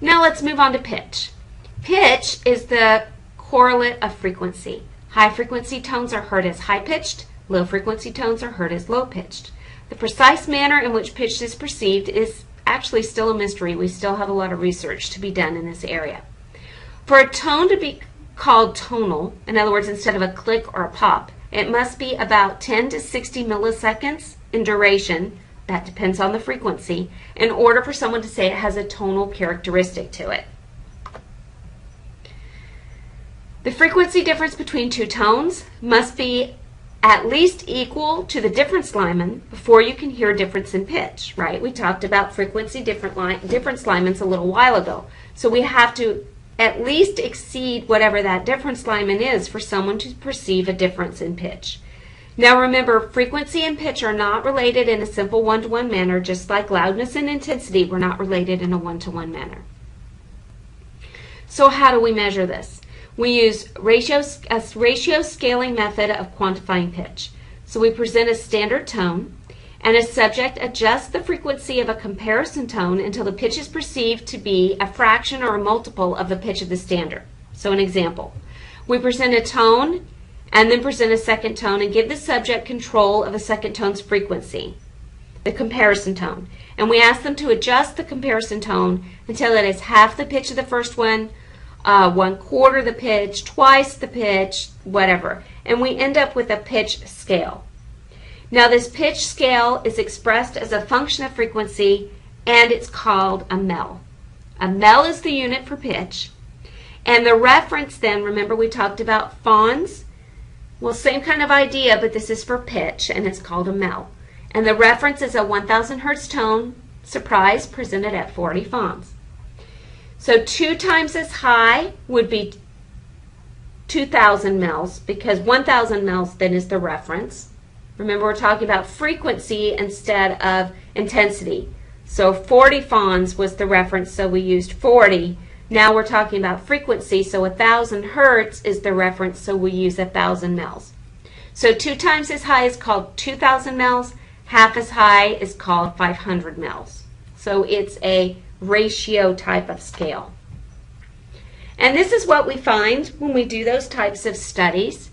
Now let's move on to pitch. Pitch is the correlate of frequency. High frequency tones are heard as high-pitched, low frequency tones are heard as low-pitched. The precise manner in which pitch is perceived is actually still a mystery. We still have a lot of research to be done in this area. For a tone to be called tonal, in other words, instead of a click or a pop, it must be about 10 to 60 milliseconds in duration, that depends on the frequency, in order for someone to say it has a tonal characteristic to it. The frequency difference between two tones must be at least equal to the difference Lyman before you can hear a difference in pitch, right? We talked about frequency difference Lymans a little while ago. So we have to at least exceed whatever that difference Lyman is for someone to perceive a difference in pitch. Now remember, frequency and pitch are not related in a simple one-to-one manner, just like loudness and intensity were not related in a one-to-one manner. So how do we measure this? We use a ratio scaling method of quantifying pitch. So we present a standard tone, and a subject adjusts the frequency of a comparison tone until the pitch is perceived to be a fraction or a multiple of the pitch of the standard. So an example, we present a tone and then present a second tone and give the subject control of a second tone's frequency, the comparison tone. And we ask them to adjust the comparison tone until it is half the pitch of the first one, 1/4 the pitch, twice the pitch, whatever. And we end up with a pitch scale. Now this pitch scale is expressed as a function of frequency, and it's called a mel. A mel is the unit for pitch. And the reference then, remember we talked about fons? Well, same kind of idea, but this is for pitch, and it's called a mel. And the reference is a 1000 hertz tone, surprise, presented at 40 fons. So 2 times as high would be 2000 mels, because 1000 mels then is the reference. Remember, we're talking about frequency instead of intensity. So 40 fons was the reference, so we used 40. Now we're talking about frequency, so 1000 hertz is the reference, so we use 1000 mels. So 2 times as high is called 2000 mels, half as high is called 500 mels. So it's a ratio type of scale. And this is what we find when we do those types of studies.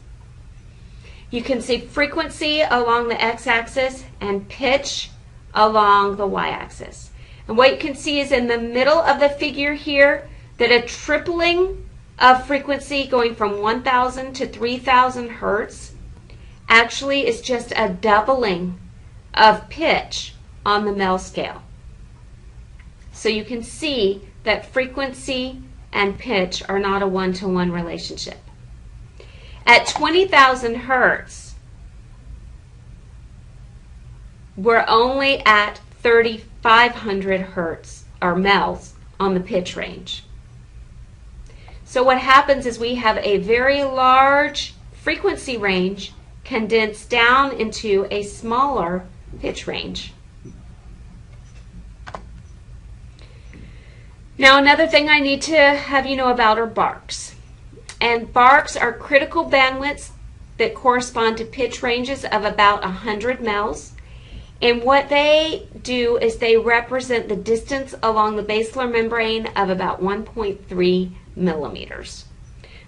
You can see frequency along the x-axis and pitch along the y-axis. And what you can see is in the middle of the figure here that a tripling of frequency going from 1000 to 3000 hertz actually is just a doubling of pitch on the mel scale. So you can see that frequency and pitch are not a one-to-one relationship. At 20,000 hertz, we're only at 3,500 hertz, or mels, on the pitch range. So what happens is we have a very large frequency range condensed down into a smaller pitch range. Now another thing I need to have you know about are barks. And barks are critical bandwidths that correspond to pitch ranges of about 100 mels. And what they do is they represent the distance along the basilar membrane of about 1.3 millimeters.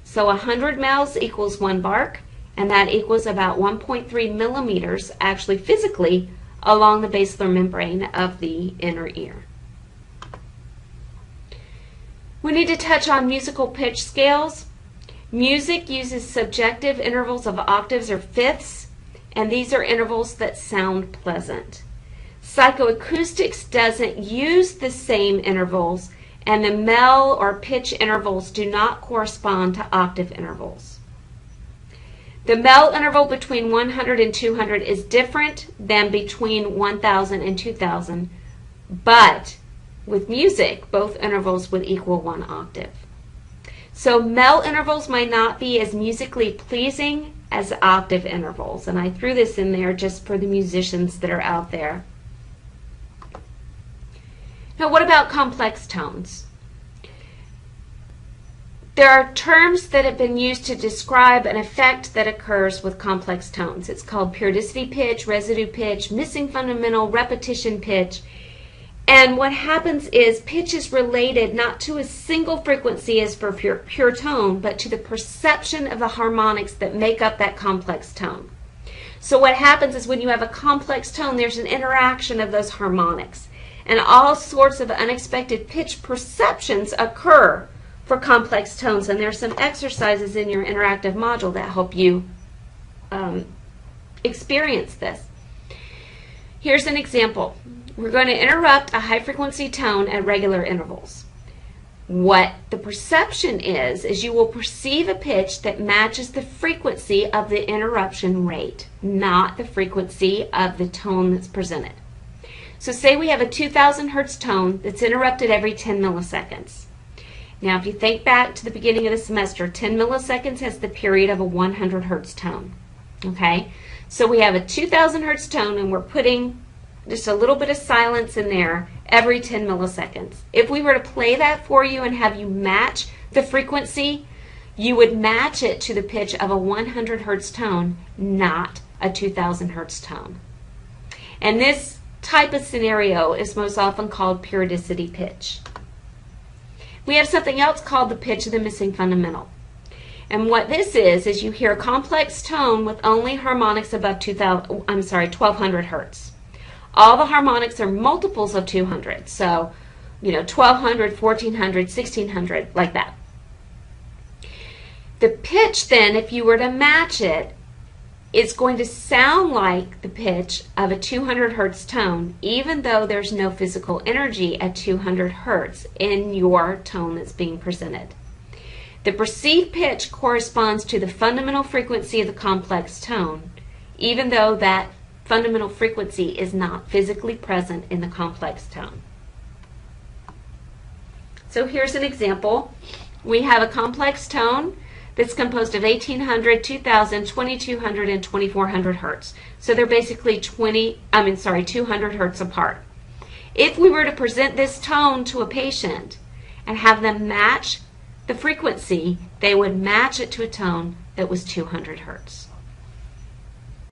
So 100 mels equals 1 bark, and that equals about 1.3 millimeters actually physically along the basilar membrane of the inner ear. We need to touch on musical pitch scales. Music uses subjective intervals of octaves or fifths, and these are intervals that sound pleasant. Psychoacoustics doesn't use the same intervals, and the mel or pitch intervals do not correspond to octave intervals. The mel interval between 100 and 200 is different than between 1000 and 2000, but with music, both intervals would equal 1 octave. So mel intervals might not be as musically pleasing as octave intervals, and I threw this in there just for the musicians that are out there. Now what about complex tones? There are terms that have been used to describe an effect that occurs with complex tones. It's called periodicity pitch, residue pitch, missing fundamental, repetition pitch. And what happens is pitch is related not to a single frequency as for pure tone, but to the perception of the harmonics that make up that complex tone. So what happens is when you have a complex tone, there's an interaction of those harmonics. And all sorts of unexpected pitch perceptions occur for complex tones. And there's some exercises in your interactive module that help you experience this. Here's an example. We're going to interrupt a high frequency tone at regular intervals. What the perception is you will perceive a pitch that matches the frequency of the interruption rate, not the frequency of the tone that's presented. So say we have a 2000 hertz tone that's interrupted every 10 milliseconds. Now if you think back to the beginning of the semester, 10 milliseconds has the period of a 100 hertz tone. Okay? So we have a 2000 hertz tone and we're putting just a little bit of silence in there every 10 milliseconds. If we were to play that for you and have you match the frequency, you would match it to the pitch of a 100 hertz tone, not a 2000 hertz tone. And this type of scenario is most often called periodicity pitch. We have something else called the pitch of the missing fundamental. And what this is you hear a complex tone with only harmonics above 1200 hertz. All the harmonics are multiples of 200. So, 1200, 1400, 1600, like that. The pitch then, if you were to match it, it's going to sound like the pitch of a 200 hertz tone, even though there's no physical energy at 200 hertz in your tone that's being presented. The perceived pitch corresponds to the fundamental frequency of the complex tone, even though that fundamental frequency is not physically present in the complex tone. So here's an example. We have a complex tone that's composed of 1800, 2000, 2200, and 2400 hertz. So they're basically 200 hertz apart. If we were to present this tone to a patient and have them match the frequency, they would match it to a tone that was 200 hertz.